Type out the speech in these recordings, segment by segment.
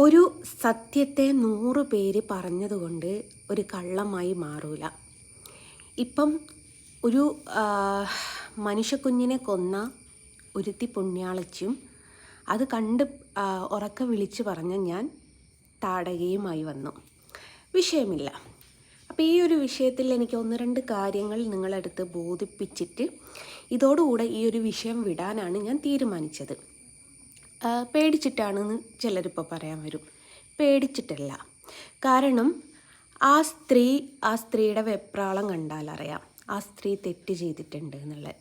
ഒരു സത്യത്തെ 100 പേര് പറഞ്ഞതുകൊണ്ട് ഒരു കള്ളമായി മാറൂല. ഇപ്പം ഒരു മനുഷ്യക്കുഞ്ഞിനെ കൊന്ന ഒരുത്തി പുണ്യാളച്ചും അത് കണ്ട് ഉറക്കെ വിളിച്ച് പറഞ്ഞ ഞാൻ താടകയുമായി വന്നു. വിഷയമില്ല. അപ്പോൾ ഈ ഒരു വിഷയത്തിൽ എനിക്ക് 1-2 കാര്യങ്ങൾ നിങ്ങളടുത്ത് ബോധിപ്പിച്ചിട്ട് ഇതോടുകൂടെ ഈ ഒരു വിഷയം വിടാനാണ് ഞാൻ തീരുമാനിച്ചത്. പേടിച്ചിട്ടാണെന്ന് ചിലരിപ്പോൾ പറയാൻ വരും. പേടിച്ചിട്ടല്ല. കാരണം ആ സ്ത്രീയുടെ വെപ്രാളം കണ്ടാലറിയാം ആ സ്ത്രീ തെറ്റ് ചെയ്തിട്ടുണ്ട് എന്നുള്ളത്.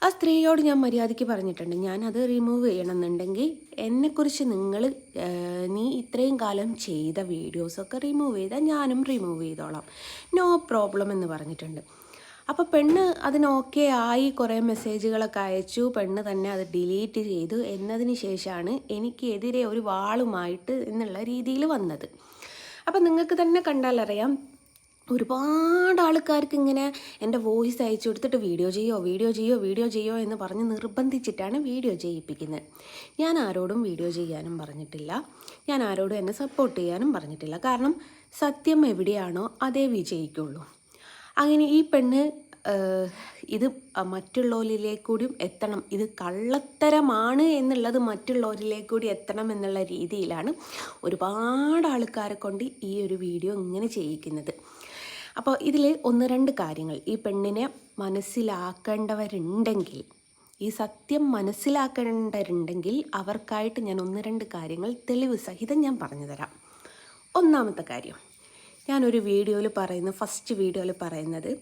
ആ സ്ത്രീയോട് ഞാൻ മര്യാദയ്ക്ക് പറഞ്ഞിട്ടുണ്ട്, ഞാനത് റിമൂവ് ചെയ്യണമെന്നുണ്ടെങ്കിൽ എന്നെക്കുറിച്ച് നീ ഇത്രയും കാലം ചെയ്ത വീഡിയോസൊക്കെ റിമൂവ് ചെയ്താൽ ഞാനും റിമൂവ് ചെയ്തോളാം, നോ പ്രോബ്ലം എന്ന് പറഞ്ഞിട്ടുണ്ട്. അപ്പോൾ പെണ്ണ് അതിന് ഓക്കെ ആയി, കുറേ മെസ്സേജുകളൊക്കെ അയച്ചു. പെണ്ണ് തന്നെ അത് ഡിലീറ്റ് ചെയ്തു എന്നതിന് ശേഷമാണ് എനിക്കെതിരെ ഒരു വാളുമായിട്ട് എന്നുള്ള രീതിയിൽ വന്നത്. അപ്പം നിങ്ങൾക്ക് തന്നെ കണ്ടാലറിയാം, ഒരുപാട് ആൾക്കാർക്ക് ഇങ്ങനെ എൻ്റെ വോയിസ് അയച്ചു കൊടുത്തിട്ട് വീഡിയോ ചെയ്യോ എന്ന് പറഞ്ഞ് നിർബന്ധിച്ചിട്ടാണ് വീഡിയോ ചെയ്യിപ്പിക്കുന്നത്. ഞാൻ ആരോടും വീഡിയോ ചെയ്യാനും പറഞ്ഞിട്ടില്ല, ഞാൻ ആരോടും എന്നെ സപ്പോർട്ട് ചെയ്യാനും പറഞ്ഞിട്ടില്ല. കാരണം സത്യം എവിടെയാണോ അതേ വിജയിക്കുള്ളൂ. അങ്ങനെ ഈ പെണ്ണ് ഇത് മറ്റുള്ളവരിലേക്കൂടിയും എത്തണം, ഇത് കള്ളത്തരമാണ് എന്നുള്ളത് മറ്റുള്ളവരിലേക്കൂടി എത്തണം എന്നുള്ള രീതിയിലാണ് ഒരുപാട് ആൾക്കാരെ കൊണ്ട് ഈ ഒരു വീഡിയോ ഇങ്ങനെ ചെയ്യിക്കുന്നത്. അപ്പോൾ ഇതിൽ 1-2 കാര്യങ്ങൾ ഈ പെണ്ണിനെ മനസ്സിലാക്കേണ്ടവരുണ്ടെങ്കിൽ, ഈ സത്യം മനസ്സിലാക്കേണ്ടവരുണ്ടെങ്കിൽ അവർക്കായിട്ട് ഞാൻ 1-2 കാര്യങ്ങൾ തെളിവ് സഹിതം ഞാൻ പറഞ്ഞു തരാം. ഒന്നാമത്തെ കാര്യം, ഞാനൊരു ഫസ്റ്റ് വീഡിയോയിൽ പറയുന്നത്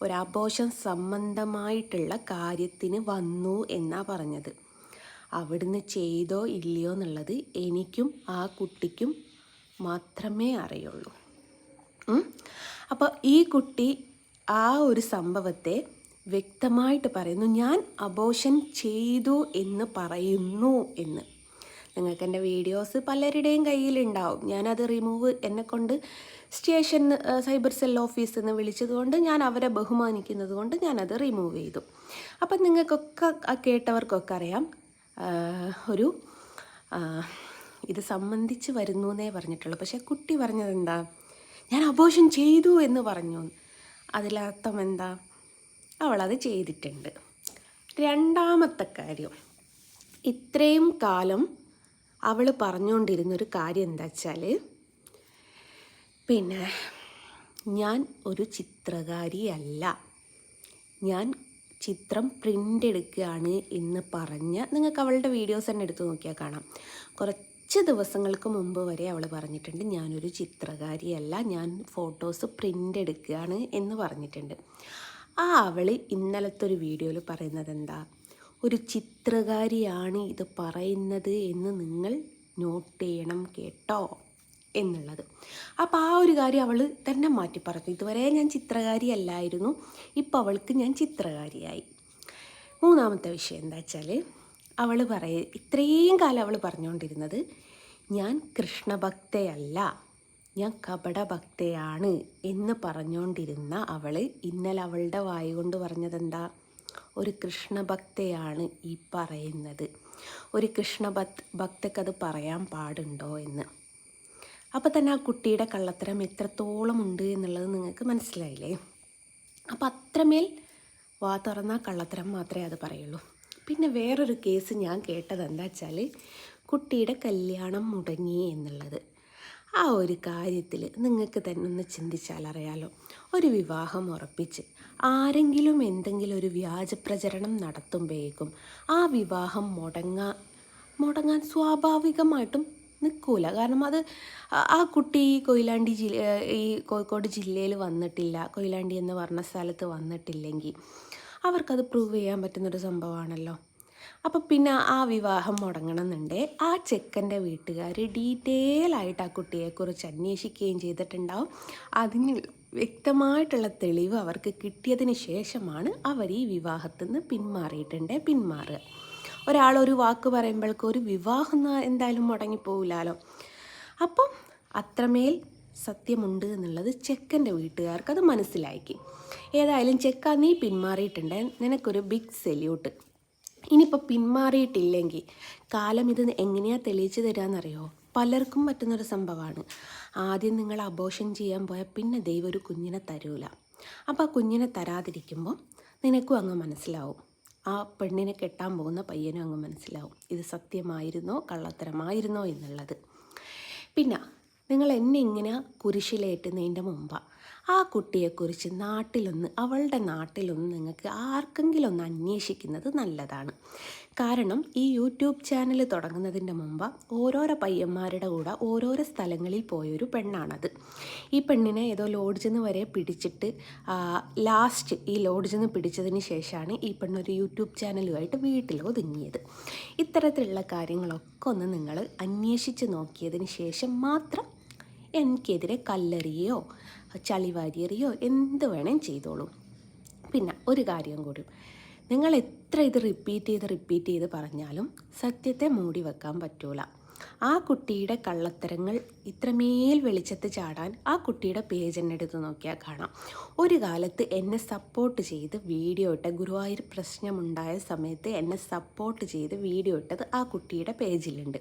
ഒരു അബോർഷൻ സംബന്ധമായിട്ടുള്ള കാര്യത്തിന് വന്നു എന്നാണ് പറഞ്ഞത്. അവിടുന്ന് ചെയ്തോ ഇല്ലയോ എന്നുള്ളത് എനിക്കും ആ കുട്ടിക്കും മാത്രമേ അറിയുള്ളൂ. അപ്പോൾ ഈ കുട്ടി ആ ഒരു സംഭവത്തെ വ്യക്തമായിട്ട് പറയുന്നു, ഞാൻ അബോർഷൻ ചെയ്തു എന്ന് പറയുന്നു എന്ന്. നിങ്ങൾക്ക് എൻ്റെ വീഡിയോസ് പലരുടെയും കയ്യിലുണ്ടാവും. ഞാനത് റിമൂവ് എന്നെക്കൊണ്ട് സൈബർ സെൽ ഓഫീസിൽ നിന്ന് വിളിച്ചതുകൊണ്ട്, ഞാൻ അവരെ ബഹുമാനിക്കുന്നത് കൊണ്ട് ഞാനത് റിമൂവ് ചെയ്തു. അപ്പം നിങ്ങൾക്കൊക്കെ കേട്ടവർക്കൊക്കെ അറിയാം, ഇത് സംബന്ധിച്ച് വരുന്നു എന്നേ പറഞ്ഞിട്ടുള്ളൂ. പക്ഷേ കുട്ടി പറഞ്ഞത് എന്താ, ഞാൻ അബോർഷൻ ചെയ്തു എന്ന് പറഞ്ഞു. അതിലർത്ഥം എന്താ, അവളത് ചെയ്തിട്ടുണ്ട്. രണ്ടാമത്തെ കാര്യം, ഇത്രയും കാലം അവൾ പറഞ്ഞുകൊണ്ടിരുന്നൊരു കാര്യം എന്താ വെച്ചാൽ, ഞാൻ ഒരു ചിത്രകാരിയല്ല, ഞാൻ ചിത്രം പ്രിൻ്റ് എടുക്കുകയാണ് എന്ന് പറഞ്ഞ്, നിങ്ങൾക്ക് അവളുടെ വീഡിയോസ് തന്നെ എടുത്ത് നോക്കിയാൽ കാണാം. കുറച്ച് ദിവസങ്ങൾക്ക് മുമ്പ് വരെ അവൾ പറഞ്ഞിട്ടുണ്ട്, ഞാനൊരു ചിത്രകാരിയല്ല, ഞാൻ ഫോട്ടോസ് പ്രിൻ്റ് എടുക്കുകയാണ് എന്ന് പറഞ്ഞിട്ടുണ്ട്. അവൾ ഇന്നലത്തെ ഒരു വീഡിയോയിൽ പറയുന്നത് എന്താ, ഒരു ചിത്രകാരിയാണ് ഇത് പറയുന്നത് എന്ന് നിങ്ങൾ നോട്ട് ചെയ്യണം കേട്ടോ എന്നുള്ളത്. അപ്പോൾ ആ ഒരു കാര്യം അവൾ തന്നെ മാറ്റി പറഞ്ഞു. ഇതുവരെ ഞാൻ ചിത്രകാരി അല്ലായിരുന്നു, ഇപ്പോൾ അവൾക്ക് ഞാൻ ചിത്രകാരിയായി. മൂന്നാമത്തെ വിഷയം എന്താ വെച്ചാൽ, ഇത്രയും കാലം അവൾ പറഞ്ഞുകൊണ്ടിരുന്നത് ഞാൻ കൃഷ്ണഭക്തയല്ല, ഞാൻ കപടഭക്തയാണ് എന്ന് പറഞ്ഞുകൊണ്ടിരുന്ന അവൾ ഇന്നലെ അവളുടെ വായ കൊണ്ട് പറഞ്ഞതെന്താ, ഒരു കൃഷ്ണഭക്തയാണ് ഈ പറയുന്നത്, ഒരു ഭക്തക്കത് പറയാൻ പാടുണ്ടോ എന്ന്. അപ്പോൾ തന്നെ ആ കുട്ടിയുടെ കള്ളത്തരം എത്രത്തോളം ഉണ്ട് എന്നുള്ളത് നിങ്ങൾക്ക് മനസ്സിലായില്ലേ. അപ്പോൾ അത്രമേൽ വാ തുറന്നാൽ കള്ളത്തരം മാത്രമേ അത് പറയുള്ളൂ. പിന്നെ വേറൊരു കേസ് ഞാൻ കേട്ടത് എന്താ വെച്ചാൽ, കുട്ടിയുടെ കല്യാണം മുടങ്ങി എന്നുള്ളത്. ആ ഒരു കാര്യത്തിൽ നിങ്ങൾക്ക് തന്നെ ഒന്ന് ചിന്തിച്ചാൽ അറിയാലോ, ഒരു വിവാഹം ഉറപ്പിച്ച് ആരെങ്കിലും എന്തെങ്കിലും ഒരു വ്യാജ പ്രചരണം നടത്തുമ്പോഴേക്കും ആ വിവാഹം മുടങ്ങാൻ സ്വാഭാവികമായിട്ടും നിൽക്കൂല. കാരണം അത് ആ കുട്ടി ഈ കോഴിക്കോട് ജില്ലയിൽ വന്നിട്ടില്ല, കൊയിലാണ്ടി എന്ന് പറഞ്ഞ സ്ഥലത്ത് വന്നിട്ടില്ലെങ്കിൽ അവർക്കത് പ്രൂവ് ചെയ്യാൻ പറ്റുന്നൊരു സംഭവമാണല്ലോ. അപ്പോൾ പിന്നെ ആ വിവാഹം മുടങ്ങണമെന്നുണ്ട്, ആ ചെക്കൻ്റെ വീട്ടുകാർ ഡീറ്റെയിൽ ആയിട്ട് ആ കുട്ടിയെക്കുറിച്ച് അന്വേഷിക്കുകയും ചെയ്തിട്ടുണ്ടാവും. അതിന് വ്യക്തമായിട്ടുള്ള തെളിവ് അവർക്ക് കിട്ടിയതിന് ശേഷമാണ് അവർ ഈ വിവാഹത്തിൽ നിന്ന് പിന്മാറുക. ഒരാളൊരു വാക്ക് പറയുമ്പോഴേക്കും ഒരു വിവാഹം എന്തായാലും മുടങ്ങിപ്പോവില്ലല്ലോ. അപ്പം അത്രമേൽ സത്യമുണ്ട് എന്നുള്ളത് ചെക്കൻ്റെ വീട്ടുകാർക്ക് അത് മനസ്സിലാക്കി. ഏതായാലും ചെക്ക, നീ പിന്മാറിയിട്ടുണ്ട്, നിനക്കൊരു ബിഗ് സല്യൂട്ട്. ഇനിയിപ്പോൾ പിന്മാറിയിട്ടില്ലെങ്കിൽ കാലം ഇത് എങ്ങനെയാണ് തെളിയിച്ച് തരാമെന്നറിയോ? പലർക്കും പറ്റുന്നൊരു സംഭവമാണ്. ആദ്യം നിങ്ങൾ അബോർഷൻ ചെയ്യാൻ പോയാൽ പിന്നെ ദൈവം ഒരു കുഞ്ഞിനെ തരൂല. അപ്പോൾ ആ കുഞ്ഞിനെ തരാതിരിക്കുമ്പോൾ നിനക്കും അങ്ങ് മനസ്സിലാവും, ആ പെണ്ണിനെ കെട്ടാൻ പോകുന്ന പയ്യനും അങ്ങ് മനസ്സിലാവും ഇത് സത്യമായിരുന്നോ കള്ളത്തരമായിരുന്നോ എന്നുള്ളത്. പിന്നെ നിങ്ങൾ എന്നെ ഇങ്ങനെ കുരിശിലേറ്റുന്നതിൻ്റെ മുമ്പാണ് ആ കുട്ടിയെക്കുറിച്ച് അവളുടെ നാട്ടിലൊന്ന് നിങ്ങൾക്ക് ആർക്കെങ്കിലും ഒന്ന് അന്വേഷിക്കുന്നത് നല്ലതാണ്. കാരണം ഈ യൂട്യൂബ് ചാനൽ തുടങ്ങുന്നതിൻ്റെ മുമ്പ് ഓരോരോ പയ്യന്മാരുടെ കൂടെ ഓരോരോ സ്ഥലങ്ങളിൽ പോയൊരു പെണ്ണാണത്. ഈ പെണ്ണിനെ ഏതോ ലോഡ്ജിൽ നിന്ന് വരെ പിടിച്ചിട്ട് ലാസ്റ്റ് ഈ ലോഡ്ജിൽ നിന്ന് പിടിച്ചതിന് ശേഷമാണ് ഈ പെണ്ണൊരു യൂട്യൂബ് ചാനലുമായിട്ട് വീട്ടിൽ ഒതുങ്ങിയത്. ഇത്തരത്തിലുള്ള കാര്യങ്ങളൊക്കെ ഒന്ന് നിങ്ങൾ അന്വേഷിച്ച് നോക്കിയതിന് ശേഷം മാത്രം എനിക്കെതിരെ കല്ലെറിയോ ചളിവാരിയെറിയോ എന്ത് വേണേം ചെയ്തോളൂ. പിന്നെ ഒരു കാര്യം കൂടി, നിങ്ങൾ എത്ര ഇത് റിപ്പീറ്റ് ചെയ്ത് പറഞ്ഞാലും സത്യത്തെ മൂടി വെക്കാൻ പറ്റൂല. ആ കുട്ടിയുടെ കള്ളത്തരങ്ങൾ ഇത്രമേൽ വെളിച്ചത്ത് ചാടാൻ ആ കുട്ടിയുടെ പേജ് തന്നെ എടുത്ത് നോക്കിയാൽ കാണാം. ഒരു കാലത്ത് എന്നെ സപ്പോർട്ട് ചെയ്ത് വീഡിയോ ഇട്ട, ഗുരുവായൂർ പ്രശ്നമുണ്ടായ സമയത്ത് എന്നെ സപ്പോർട്ട് ചെയ്ത് വീഡിയോ ഇട്ടത് ആ കുട്ടിയുടെ പേജിലുണ്ട്.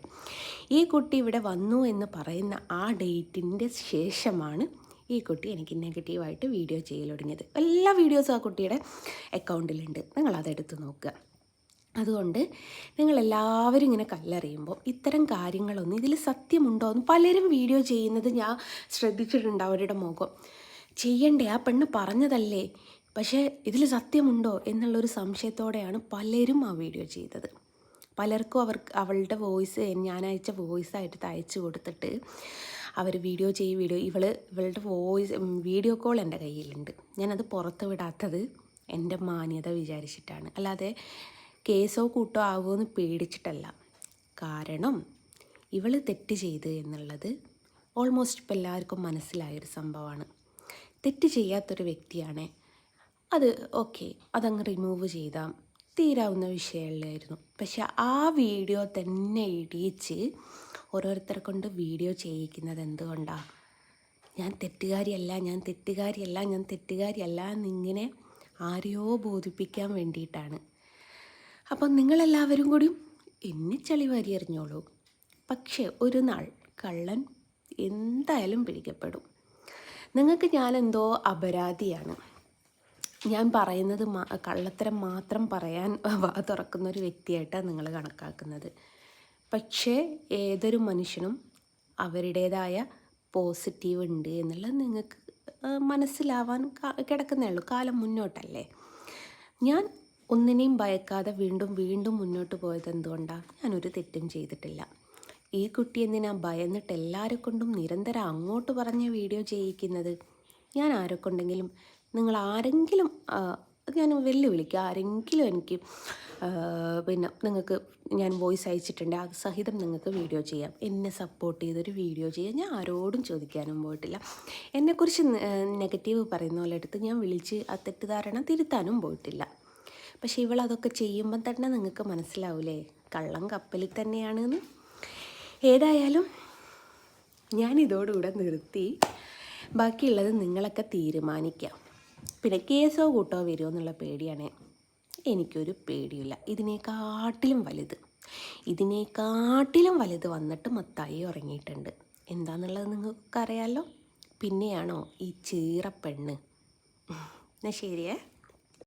ഈ കുട്ടി ഇവിടെ വന്നു എന്ന് പറയുന്ന ആ ഡേറ്റിൻ്റെ ശേഷമാണ് ഈ കുട്ടി എനിക്ക് നെഗറ്റീവായിട്ട് വീഡിയോ ചെയ്യൽ തുടങ്ങിയത്. എല്ലാ വീഡിയോസും ആ കുട്ടിയുടെ അക്കൗണ്ടിലുണ്ട്, നിങ്ങളതെടുത്ത് നോക്കുക. അതുകൊണ്ട് നിങ്ങളെല്ലാവരും ഇങ്ങനെ കല്ലെറിയുമ്പോൾ ഇത്തരം കാര്യങ്ങളൊന്നും ഇതിൽ സത്യമുണ്ടോ എന്ന് പലരും വീഡിയോ ചെയ്യുന്നത് ഞാൻ ശ്രദ്ധിച്ചിട്ടുണ്ട്. അവരുടെ മുഖം ചെയ്യണ്ടേ, ആ പെണ്ണ് പറഞ്ഞതല്ലേ, പക്ഷേ ഇതിൽ സത്യമുണ്ടോ എന്നുള്ളൊരു സംശയത്തോടെയാണ് പലരും ആ വീഡിയോ ചെയ്തത്. പലർക്കും അവളുടെ വോയിസ് ഞാൻ അയച്ച വോയിസായിട്ട് അയച്ചു കൊടുത്തിട്ട് അവർ വീഡിയോ ഇവളുടെ വീഡിയോ കോൾ എൻ്റെ കയ്യിലുണ്ട്. ഞാനത് പുറത്ത് വിടാത്തത് എൻ്റെ മാന്യത വിചാരിച്ചിട്ടാണ്, അല്ലാതെ കേസോ കൂട്ടോ ആകുമോ എന്ന് പേടിച്ചിട്ടല്ല. കാരണം ഇവൾ തെറ്റ് ചെയ്ത് എന്നുള്ളത് ഓൾമോസ്റ്റ് ഇപ്പോൾ എല്ലാവർക്കും മനസ്സിലായൊരു സംഭവമാണ്. തെറ്റ് ചെയ്യാത്തൊരു വ്യക്തിയാണ് അത്, ഓക്കെ, അതങ്ങ് റിമൂവ് ചെയ്താൽ തീരാവുന്ന വിഷയമല്ലായിരുന്നു. പക്ഷെ ആ വീഡിയോ തന്നെ ഇടിയിച്ച് ഓരോരുത്തരെ കൊണ്ട് വീഡിയോ ചെയ്യിക്കുന്നത് എന്തുകൊണ്ടാണ്? ഞാൻ തെറ്റുകാരിയല്ല എന്നിങ്ങനെ ആരെയോ ബോധിപ്പിക്കാൻ വേണ്ടിയിട്ടാണ്. അപ്പം നിങ്ങളെല്ലാവരും കൂടി എന്നെ ചളിവാരി എറിഞ്ഞോളൂ. പക്ഷേ ഒരു നാൾ കള്ളൻ എന്തായാലും പിടിക്കപ്പെടും. നിങ്ങൾക്ക് ഞാനെന്തോ അപരാധിയാണ്, ഞാൻ പറയുന്നത് കള്ളത്തരം മാത്രം പറയാൻ തുറക്കുന്ന ഒരു വ്യക്തിയായിട്ടാണ് നിങ്ങൾ കണക്കാക്കുന്നത്. പക്ഷേ ഏതൊരു മനുഷ്യനും അവരുടേതായ പോസിറ്റീവ് ഉണ്ട് എന്നുള്ളത് നിങ്ങൾക്ക് മനസ്സിലാവാൻ കിടക്കുന്നേ ഉള്ളൂ. കാലം മുന്നോട്ടല്ലേ. ഞാൻ ഒന്നിനെയും ഭയക്കാതെ വീണ്ടും മുന്നോട്ട് പോയത് എന്തുകൊണ്ടാണ്? ഞാനൊരു തെറ്റും ചെയ്തിട്ടില്ല. ഈ കുട്ടി എന്തിനാ ഭയന്നിട്ട് എല്ലാവരെ കൊണ്ടും നിരന്തരം അങ്ങോട്ട് പറഞ്ഞ് വീഡിയോ ചെയ്യിക്കുന്നത്? ഞാൻ ആരെക്കൊണ്ടെങ്കിലും, നിങ്ങൾ ആരെങ്കിലും, ഞാൻ വെല്ലുവിളിക്കുക, ആരെങ്കിലും എനിക്ക് പിന്നെ നിങ്ങൾക്ക് ഞാൻ വോയിസ് അയച്ചിട്ടുണ്ട്, അത് സഹിതം നിങ്ങൾക്ക് വീഡിയോ ചെയ്യാം, എന്നെ സപ്പോർട്ട് ചെയ്തൊരു വീഡിയോ ചെയ്യാം. ഞാൻ ആരോടും ചോദിക്കാനും പോയിട്ടില്ല. എന്നെക്കുറിച്ച് നെഗറ്റീവ് പറയുന്ന പോലെ എടുത്ത് ഞാൻ വിളിച്ച് ആ തെറ്റിദ്ധാരണ തിരുത്താനും പോയിട്ടില്ല. പക്ഷേ ഇവളതൊക്കെ ചെയ്യുമ്പം തന്നെ നിങ്ങൾക്ക് മനസ്സിലാവൂലേ കള്ളം കപ്പലിൽ തന്നെയാണെന്ന്. ഏതായാലും ഞാനിതോടുകൂടെ നിർത്തി. ബാക്കിയുള്ളത് നിങ്ങളൊക്കെ തീരുമാനിക്കാം. പിന്നെ കേസോ കൂട്ടോ വരുമോ എന്നുള്ള പേടിയാണ്. എനിക്കൊരു പേടിയില്ല. ഇതിനേക്കാട്ടിലും വലുത് വന്നിട്ട് മത്തായി ഉറങ്ങിയിട്ടുണ്ട്. എന്താണെന്നുള്ളത് നിങ്ങൾക്കറിയാമല്ലോ. പിന്നെയാണോ ഈ ചീറപ്പെണ്ണ്? എന്നാൽ ശരിയേ.